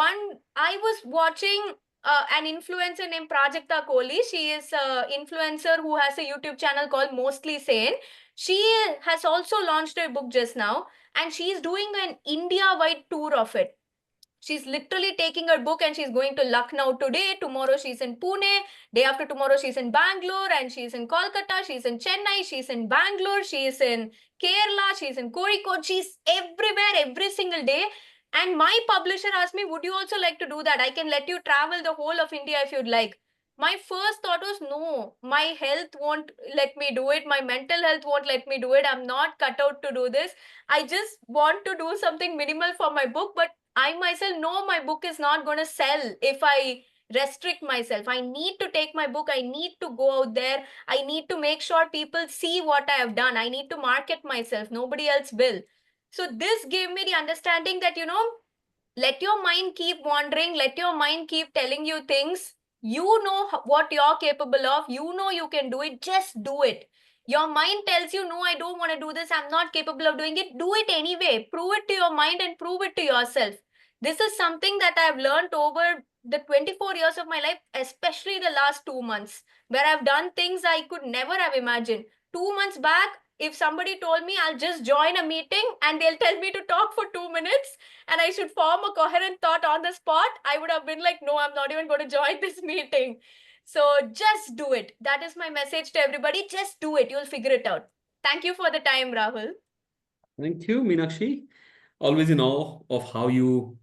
I was watching an influencer named Prajakta Kohli. She is an influencer who has a YouTube channel called Mostly Sane. She has also launched her book just now, and she's doing an India-wide tour of it. She's literally taking her book and she's going to Lucknow today. Tomorrow she's in Pune. Day after tomorrow she's in Bangalore, and she's in Kolkata. She's in Chennai. She's in Bangalore. She's in Kerala. She's in Kozhikode. She's everywhere every single day. And my publisher asked me, would you also like to do that? I can let you travel the whole of India if you'd like. My first thought was, no, my health won't let me do it. My mental health won't let me do it. I'm not cut out to do this. I just want to do something minimal for my book, but I myself know my book is not going to sell if I restrict myself. I need to take my book. I need to go out there. I need to make sure people see what I have done. I need to market myself. Nobody else will. So this gave me the understanding that, let your mind keep wandering. Let your mind keep telling you things. You know what you're capable of. You know you can do it. Just do it. Your mind tells you, no, I don't want to do this. I'm not capable of doing it. Do it anyway. Prove it to your mind and prove it to yourself. This is something that I've learned over the 24 years of my life, especially the last 2 months, where I've done things I could never have imagined. 2 months back, if somebody told me I'll just join a meeting and they'll tell me to talk for 2 minutes and I should form a coherent thought on the spot, I would have been like, no, I'm not even going to join this meeting. So just do it. That is my message to everybody. Just do it. You'll figure it out. Thank you for the time, Rahul. Thank you, Meenakshi. Always in awe of how you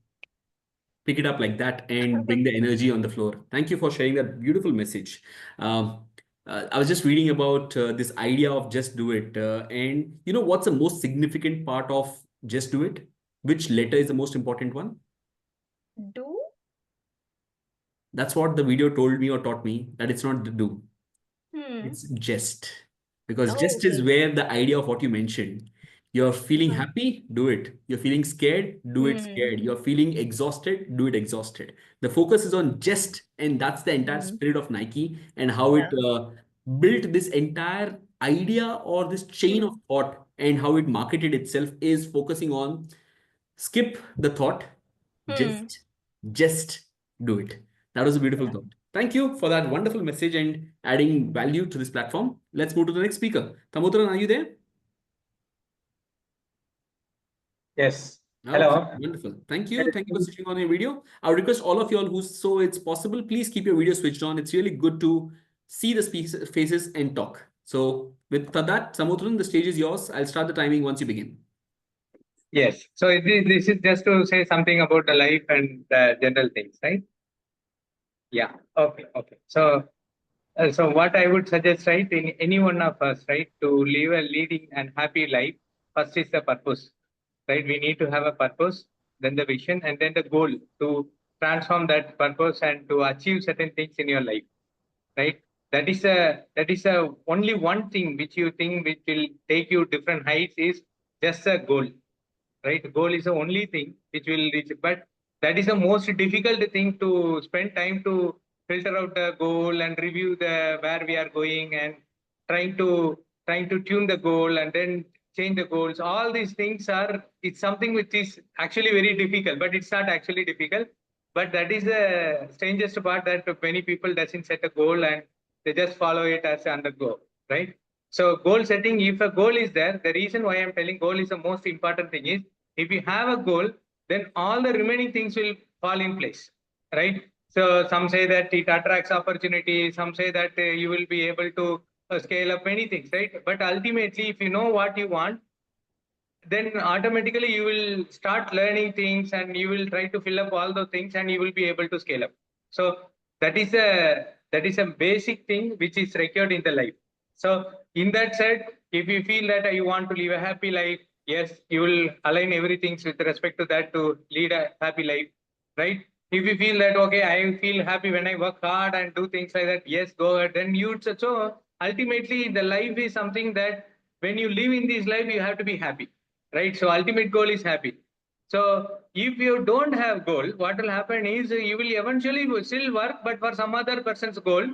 pick it up like that and bring the energy on the floor. Thank you for sharing that beautiful message. I was just reading about this idea of just do it. And you know what's the most significant part of just do it? Which letter is the most important one? Do? That's what the video told me or taught me, that it's not the do. Hmm. It's just. Because Oh, just is okay. where the idea of what you mentioned. You're feeling happy, do it. You're feeling scared, do it scared. You're feeling exhausted, do it exhausted. The focus is on just, and that's the entire spirit of Nike and how it built this entire idea or this chain of thought, and how it marketed itself is focusing on skip the thought, just, just do it. That was a beautiful thought. Thank you for that wonderful message and adding value to this platform. Let's move to the next speaker. Tamutran, are you there? Yes. Okay, Hello. wonderful. Thank you. Thank you for switching on your video. I would request all of you all who, so it's possible, please keep your video switched on. It's really good to see the faces and talk. So with that, Samutran, the stage is yours. I'll start the timing once you begin. Yes. So this is just to say something about the life and the general things, right? Yeah. Okay. So what I would suggest, right, in any one of us, right, to live a leading and happy life, first is the purpose, right? We need to have a purpose, then the vision, and then the goal to transform that purpose and to achieve certain things in your life, right? That is a only one thing which you think which will take you different heights is just a goal, right? Goal is the only thing which will reach, but that is the most difficult thing to spend time to filter out the goal and review the where we are going and trying to tune the goal and then change the goals. All these things are it's something which is actually very difficult, but it's not actually difficult. But that is the strangest part that many people doesn't set a goal and they just follow it as undergo, right? So goal setting, if a goal is there, the reason why I'm telling goal is the most important thing is if you have a goal, then all the remaining things will fall in place, right? So some say that it attracts opportunity, some say that you will be able to scale up many things, right? But ultimately, if you know what you want, then automatically you will start learning things and you will try to fill up all the things and you will be able to scale up. So that is a basic thing which is required in the life. So in that said, if you feel that you want to live a happy life, yes, you will align everything with respect to that to lead a happy life, right? If you feel that okay, I feel happy when I work hard and do things like that, yes, go ahead. Then you so ultimately the life is something that when you live in this life, you have to be happy, right? So ultimate goal is happy. So if you don't have goal, what will happen is you will eventually still work, but for some other person's goal,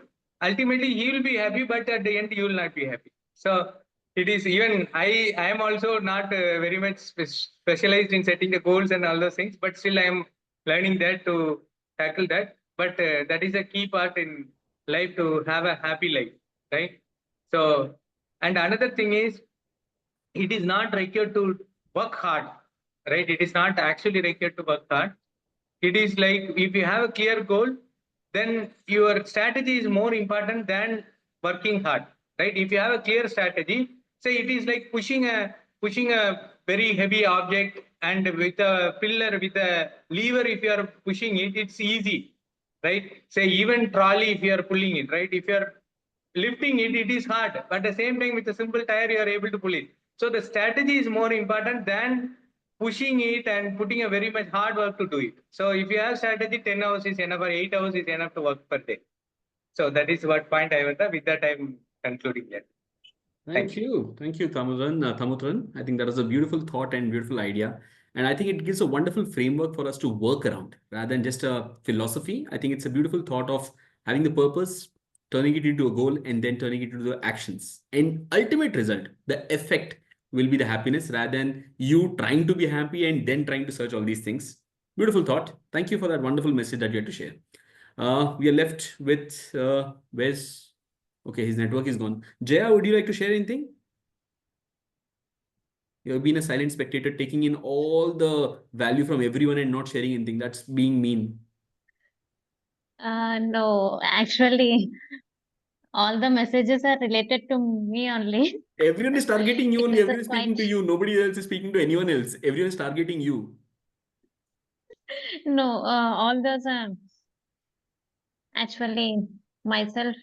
ultimately he will be happy, but at the end you will not be happy. So it is even I am also not very much specialized in setting the goals and all those things, but still I am learning that to tackle that. But that is a key part in life to have a happy life, right? So and another thing is it is not required to work hard, right? It is not actually required to work hard. It is like if you have a clear goal, then your strategy is more important than working hard, right? If you have a clear strategy, say it is like pushing a very heavy object and with a pillar with a lever, if you are pushing it, it's easy, right? Say even trolley, if you are pulling it, right? If you are lifting it, it is hard. But at the same time, with a simple tire, you are able to pull it. So the strategy is more important than pushing it and putting a very much hard work to do it. So if you have strategy, 10 hours is enough or 8 hours is enough to work per day. So that is what point I want. With that, I'm concluding here. Thank you. Thank you, Thamutran. I think that is a beautiful thought and beautiful idea. And I think it gives a wonderful framework for us to work around rather than just a philosophy. I think it's a beautiful thought of having the purpose, turning it into a goal, and then turning it into the actions. And ultimate result, the effect will be the happiness rather than you trying to be happy and then trying to search all these things. Beautiful thought. Thank you for that wonderful message that you had to share. We are left with where's okay, his network is gone. Jaya, would you like to share anything? You have been a silent spectator, taking in all the value from everyone and not sharing anything. That's being mean. No, actually, all the messages are related to me only. Everyone is targeting you only. It's Everyone is speaking quite to you. Nobody else is speaking to anyone else. Everyone is targeting you. no, all those actually myself,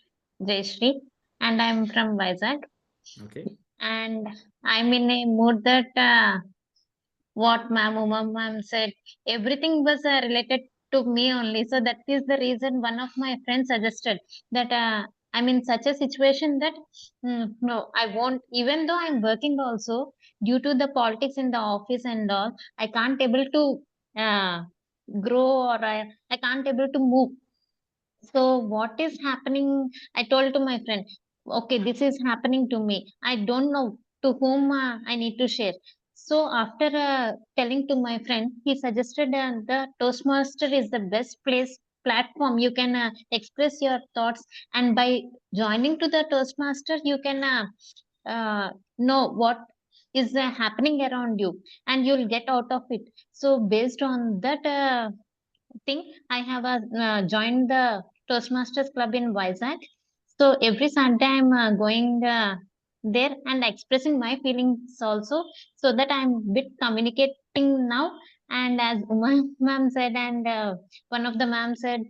Jayashree, and I'm from Vizag, Okay. and I'm in a mood that what Uma ma'am said, everything was related to me only. So that is the reason one of my friends suggested that I'm in such a situation that no, I won't, even though I'm working also, due to the politics in the office and all, I can't able to grow or I can't able to move. So what is happening? I told to my friend, okay, this is happening to me. I don't know to whom I need to share. So after telling to my friend, he suggested the Toastmaster is the best place platform. You can express your thoughts, and by joining to the Toastmaster, you can know what is happening around you, and you'll get out of it. So based on that thing, I have joined the Toastmasters Club in Vizag. So every Sunday I'm going there and expressing my feelings also, so that I'm bit communicating now. And as Uma ma'am said, and one of the ma'am said,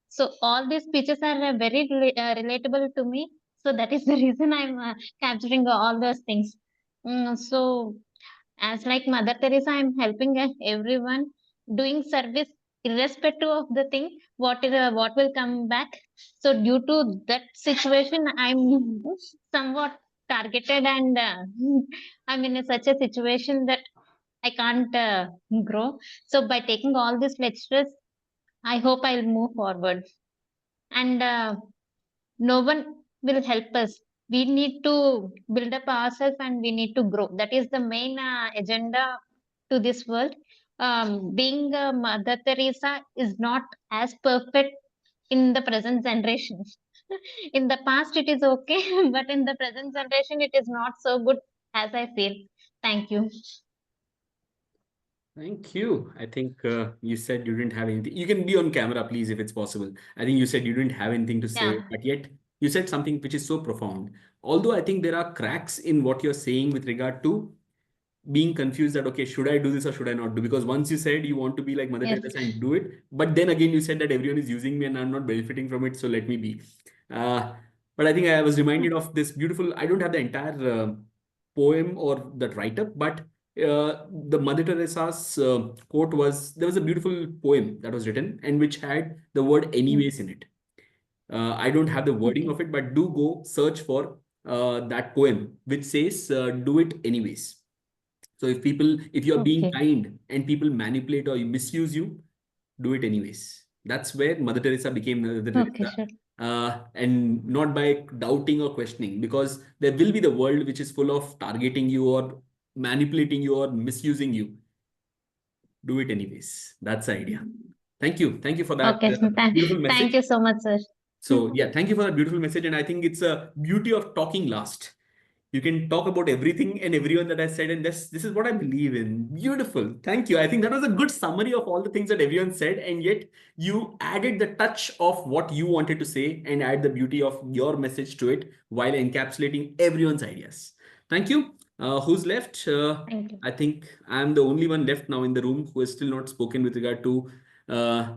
so all these speeches are very relatable to me. So that is the reason I'm capturing all those things. So as like Mother Teresa, I'm helping everyone doing service irrespective of the thing, what will come back. So due to that situation, I'm somewhat targeted, and I'm in such a situation that I can't grow. So by taking all these lectures, I hope I'll move forward. And no one will help us. We need to build up ourselves and we need to grow. That is the main agenda to this world. Being a Mother Teresa is not as perfect in the present generation. In the past, it is okay, but in the present generation, it is not so good as I feel. Thank you. Thank you. I think you said you didn't have anything. You can be on camera, please, if it's possible. I think you said you didn't have anything to say, Yeah. but yet you said something which is so profound. Although I think there are cracks in what you're saying with regard to being confused that, okay, should I do this or should I not do? Because once you said you want to be like Mother Yes. Teresa and do it, but then again you said that everyone is using me and I'm not benefiting from it, so let me be. But I think I was reminded of this beautiful, I don't have the entire poem or that write-up, but the Mother Teresa's quote was, there was a beautiful poem that was written and which had the word anyways in it. I don't have the wording of it, but do go search for that poem, which says, do it anyways. So if you're being kind and people manipulate or you misuse you, do it anyways. That's where Mother Teresa became Mother Teresa. Sure. And not by doubting or questioning, because there will be the world which is full of targeting you or manipulating you or misusing you. Do it anyways. That's the idea. Thank you. Thank you for that beautiful message. Thank you so much, sir. So yeah, thank you for that beautiful message. And I think it's a beauty of talking last. You can talk about everything and everyone that I said, and this is what I believe in. Beautiful. Thank you. I think that was a good summary of all the things that everyone said, and yet you added the touch of what you wanted to say and add the beauty of your message to it while encapsulating everyone's ideas. Thank you. Who's left? Thank you. I think I'm the only one left now in the room who has still not spoken with regard to,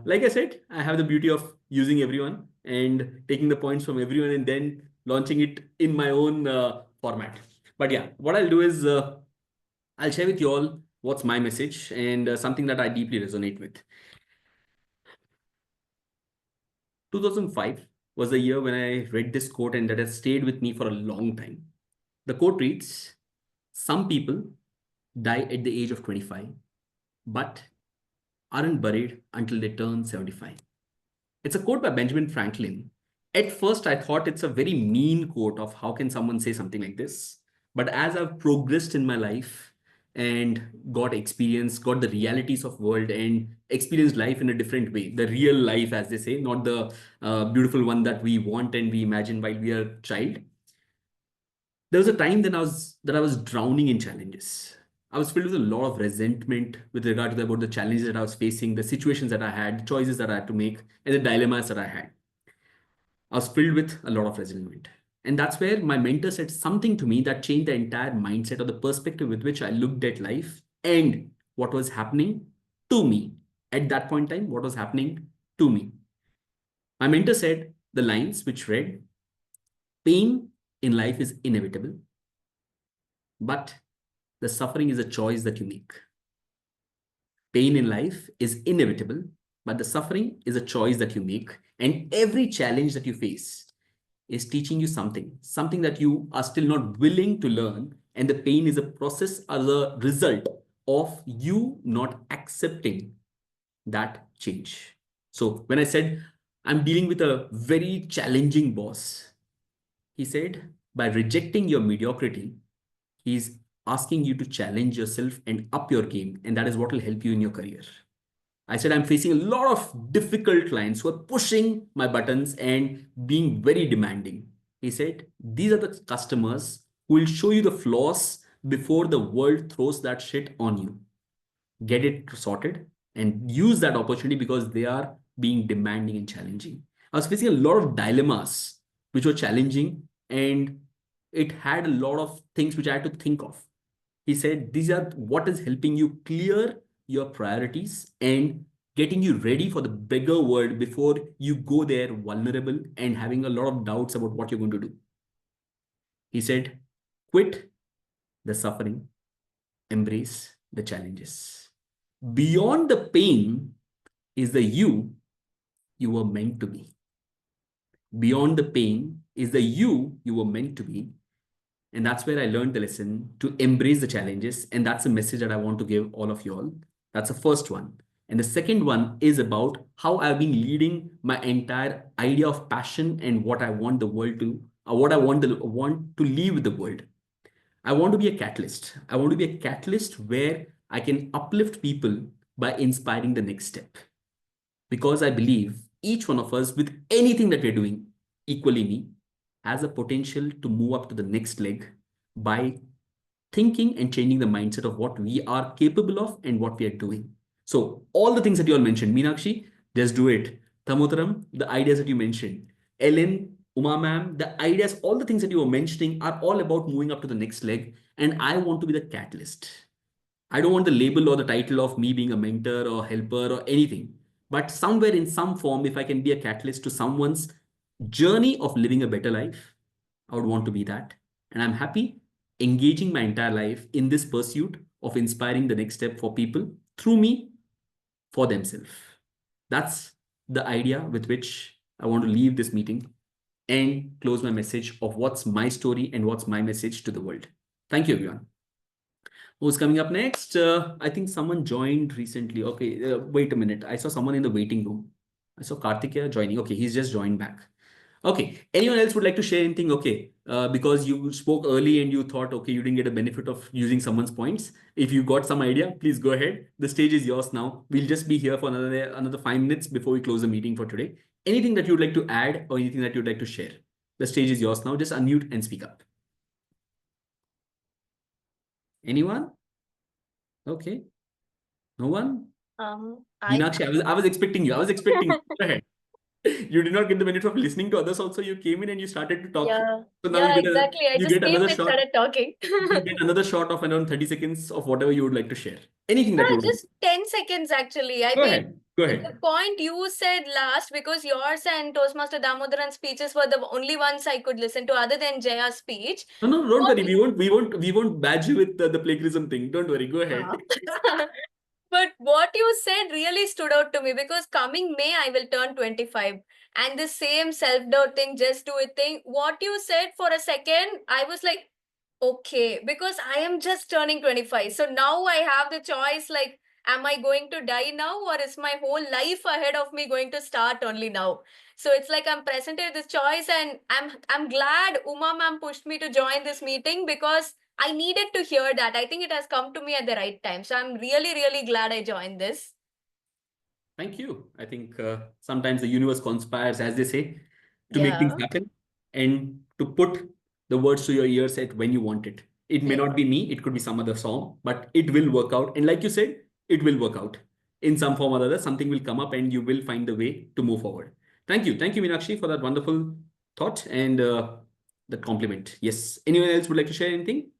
like I said, I have the beauty of using everyone and taking the points from everyone and then launching it in my own format. But yeah, what I'll do is I'll share with you all what's my message and something that I deeply resonate with. 2005 was the year when I read this quote, and that has stayed with me for a long time. The quote reads, "Some people die at the age of 25, but aren't buried until they turn 75." It's a quote by Benjamin Franklin. At first, I thought it's a very mean quote of how can someone say something like this. But as I've progressed in my life and got experience, got the realities of world and experienced life in a different way, the real life, as they say, not the beautiful one that we want and we imagine while we are a child. There was a time that I was drowning in challenges. I was filled with a lot of resentment with regard to about the challenges that I was facing, the situations that I had, the choices that I had to make, and the dilemmas that I had. I was filled with a lot of resentment. And that's where my mentor said something to me that changed the entire mindset or the perspective with which I looked at life and what was happening to me. At that point in time, what was happening to me. My mentor said the lines which read, "Pain in life is inevitable, but the suffering is a choice that you make." Pain in life is inevitable, but the suffering is a choice that you make. And every challenge that you face is teaching you something that you are still not willing to learn. And the pain is a process as a result of you not accepting that change. So when I said, I'm dealing with a very challenging boss, he said, by rejecting your mediocrity, he's asking you to challenge yourself and up your game. And that is what will help you in your career. I said, I'm facing a lot of difficult clients who are pushing my buttons and being very demanding. He said, these are the customers who will show you the flaws before the world throws that shit on you. Get it sorted and use that opportunity because they are being demanding and challenging. I was facing a lot of dilemmas which were challenging, and it had a lot of things which I had to think of. He said, these are what is helping you clear your priorities and getting you ready for the bigger world before you go there vulnerable and having a lot of doubts about what you're going to do. He said, quit the suffering, embrace the challenges. Beyond the pain, is the you were meant to be. Beyond the pain is the you were meant to be. And that's where I learned the lesson to embrace the challenges. And that's a message that I want to give all of you all. That's the first one. And the second one is about how I've been leading my entire idea of passion and what I want the world to, or what I want to leave with the world. I want to be a catalyst. I want to be a catalyst where I can uplift people by inspiring the next step. Because I believe each one of us, with anything that we're doing, equally me, has a potential to move up to the next leg by thinking and changing the mindset of what we are capable of and what we are doing. So all the things that you all mentioned, Meenakshi, just do it. Thamotaram, the ideas that you mentioned, Ellen, Uma ma'am, the ideas, all the things that you were mentioning are all about moving up to the next leg. And I want to be the catalyst. I don't want the label or the title of me being a mentor or helper or anything. But somewhere in some form, if I can be a catalyst to someone's journey of living a better life, I would want to be that. And I'm happy engaging my entire life in this pursuit of inspiring the next step for people through me, for themselves. That's the idea with which I want to leave this meeting and close my message of what's my story and what's my message to the world. Thank you, everyone. Who's coming up next? I think someone joined recently. Okay, wait a minute. I saw someone in the waiting room. I saw Karthikeya joining. Okay, he's just joined back. Okay, anyone else would like to share anything? Okay, because you spoke early and you thought, okay, you didn't get a benefit of using someone's points. If you got some idea, please go ahead. The stage is yours now. We'll just be here for another 5 minutes before we close the meeting for today. Anything that you'd like to add or anything that you'd like to share? The stage is yours now. Just unmute and speak up. Anyone? Okay. No one? Meenakshi, I was expecting you. I was expecting you. Go ahead. You did not get the benefit of listening to others also. You came in and you started to talk. Yeah, So now yeah, you get exactly. I you just get came another and shot. started talking. You get another shot of around 30 seconds of whatever you would like to share. Anything that you would Just 10 seconds actually. I Go mean, ahead. Go the ahead. point you said last, because yours and Toastmaster Damodaran's speeches were the only ones I could listen to other than Jaya's speech. No, don't worry. We won't badge you with the plagiarism thing. Don't worry. Go ahead. But what you said really stood out to me, because coming May, I will turn 25. And the same self-doubt thing, just do it thing. What you said for a second, I was like, okay, because I am just turning 25. So now I have the choice, like, am I going to die now, or is my whole life ahead of me going to start only now? So it's like I'm presented this choice, and I'm glad Uma ma'am pushed me to join this meeting, because I needed to hear that. I think it has come to me at the right time. So I'm really, really glad I joined this. Thank you. I think sometimes the universe conspires, as they say, to make things happen and to put the words to your ears at when you want it. It may not be me, it could be some other song, but it will work out. And like you said, it will work out in some form or other. Something will come up and you will find the way to move forward. Thank you. Thank you, Meenakshi, for that wonderful thought and that compliment. Yes. Anyone else would like to share anything?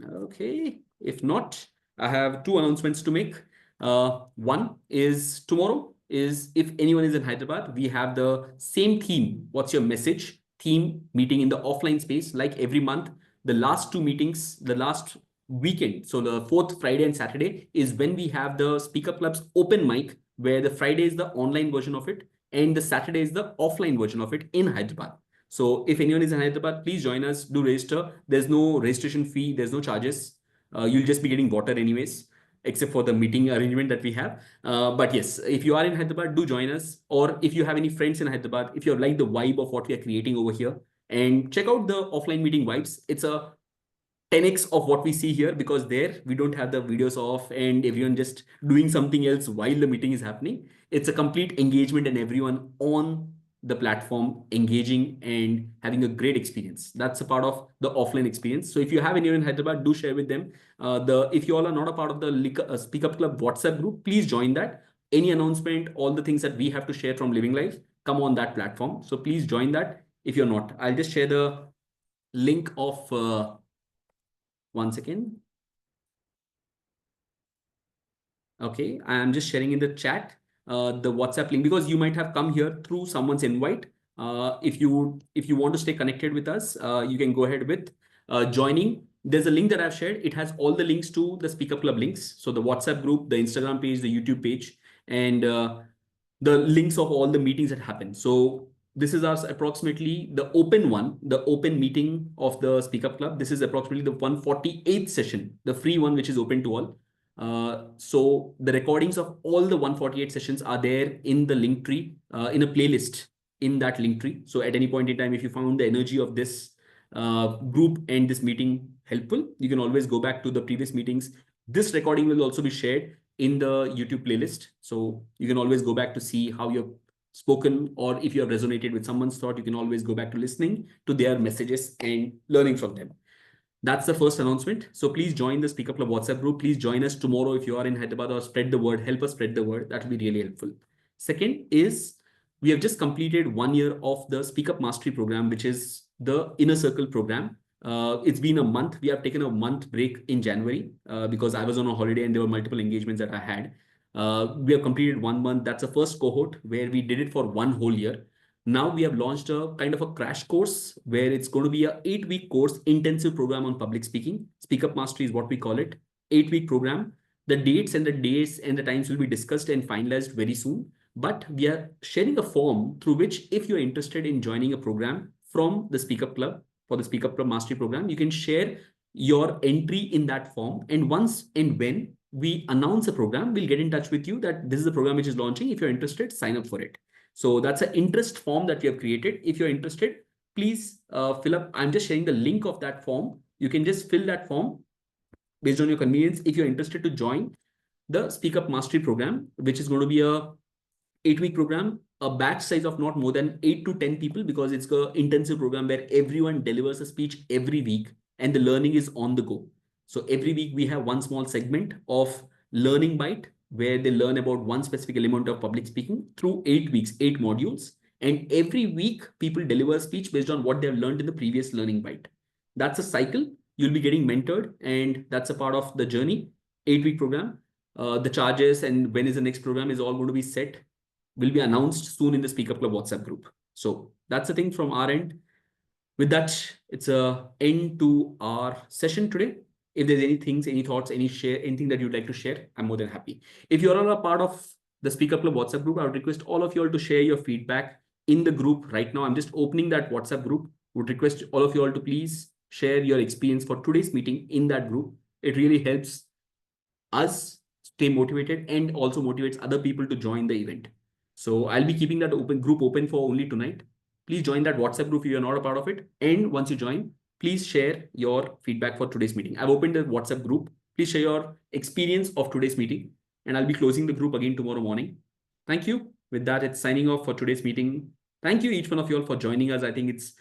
Okay. If not, I have 2 announcements to make. One is tomorrow is, if anyone is in Hyderabad, we have the same theme. What's your message? Theme meeting in the offline space, like every month. The last 2 meetings, the last weekend, so the 4th Friday and Saturday, is when we have the Speaker Club's open mic, where the Friday is the online version of it and the Saturday is the offline version of it in Hyderabad. So if anyone is in Hyderabad, please join us, do register. There's no registration fee, there's no charges. You'll just be getting water anyways, except for the meeting arrangement that we have. But yes, if you are in Hyderabad, do join us. Or if you have any friends in Hyderabad, if you like the vibe of what we are creating over here, and check out the offline meeting vibes. It's a 10x of what we see here, because there we don't have the videos off and everyone just doing something else while the meeting is happening. It's a complete engagement and everyone on the platform engaging and having a great experience. That's a part of the offline experience. So if you have anyone in Hyderabad, do share with them. If you all are not a part of the Speak Up Club WhatsApp group, please join that. Any announcement, all the things that we have to share from Living Life come on that platform. So please join that if you're not. I'll just share the link of 1 second. Okay, I am just sharing in the chat the WhatsApp link, because you might have come here through someone's invite. If you want to stay connected with us, you can go ahead with joining. There's a link that I've shared. It has all the links to the Speaker Club links. So the WhatsApp group, the Instagram page, the YouTube page, and the links of all the meetings that happen. So this is our approximately the open one, the open meeting of the Speak Up Club. This is approximately the 148th session, the free one, which is open to all. So the recordings of all the 148 sessions are there in the link tree, in a playlist in that link tree. So at any point in time, if you found the energy of this group and this meeting helpful, you can always go back to the previous meetings. This recording will also be shared in the YouTube playlist. So you can always go back to see how you've spoken, or if you have resonated with someone's thought, you can always go back to listening to their messages and learning from them. That's the first announcement. So please join the Speak Up Club WhatsApp group. Please join us tomorrow if you are in Hyderabad, or spread the word. Help us spread the word. That will be really helpful. Second is, we have just completed 1 year of the Speak Up Mastery program, which is the Inner Circle program. It's been a month. We have taken a month break in January because I was on a holiday and there were multiple engagements that I had. We have completed 1 month. That's the first cohort where we did it for 1 whole year. Now we have launched a kind of a crash course where it's going to be a 8-week course, intensive program on public speaking. Speak Up Mastery is what we call it. 8-week program. The dates and the times will be discussed and finalized very soon. But we are sharing a form through which, if you're interested in joining a program from the Speak Up Club, for the Speak Up Club Mastery program, you can share your entry in that form. And once and when we announce a program, we'll get in touch with you that this is the program which is launching. If you're interested, sign up for it. So that's an interest form that we have created. If you're interested, please fill up. I'm just sharing the link of that form. You can just fill that form based on your convenience if you're interested to join the Speak Up Mastery program, which is going to be a 8-week program, a batch size of not more than 8 to 10 people, because it's an intensive program where everyone delivers a speech every week and the learning is on the go. So every week we have one small segment of learning bite where they learn about one specific element of public speaking through 8 weeks, 8 modules. And every week people deliver a speech based on what they've learned in the previous learning bite. That's a cycle. You'll be getting mentored, and that's a part of the journey. 8-week program. The charges and when is the next program is all going to be set, will be announced soon in the Speak Up Club WhatsApp group. So that's the thing from our end. With that, it's a end to our session today. If there's any thoughts, anything that you'd like to share, I'm more than happy. If you're all a part of the Speak Up Club WhatsApp group, I would request all of you all to share your feedback in the group right now. I'm just opening that WhatsApp group. Would request all of you all to please share your experience for today's meeting in that group. It really helps us stay motivated and also motivates other people to join the event. So I'll be keeping that group open for only tonight. Please join that WhatsApp group if you're not a part of it. And once you join, please share your feedback for today's meeting. I've opened the WhatsApp group. Please share your experience of today's meeting. And I'll be closing the group again tomorrow morning. Thank you. With that, it's signing off for today's meeting. Thank you, each one of you all, for joining us. I think it's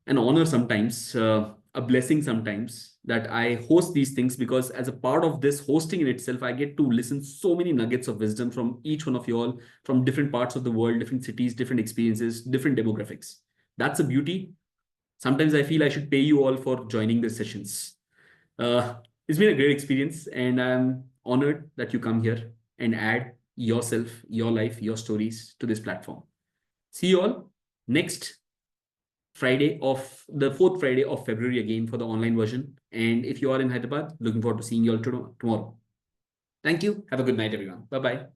an honor sometimes, a blessing sometimes, that I host these things, because as a part of this hosting in itself, I get to listen so many nuggets of wisdom from each one of you all, from different parts of the world, different cities, different experiences, different demographics. That's a beauty. Sometimes I feel I should pay you all for joining the sessions. It's been a great experience, and I'm honored that you come here and add yourself, your life, your stories to this platform. See you all next Friday of the 4th Friday of February again for the online version. And if you are in Hyderabad, looking forward to seeing you all tomorrow. Thank you. Have a good night, everyone. Bye-bye.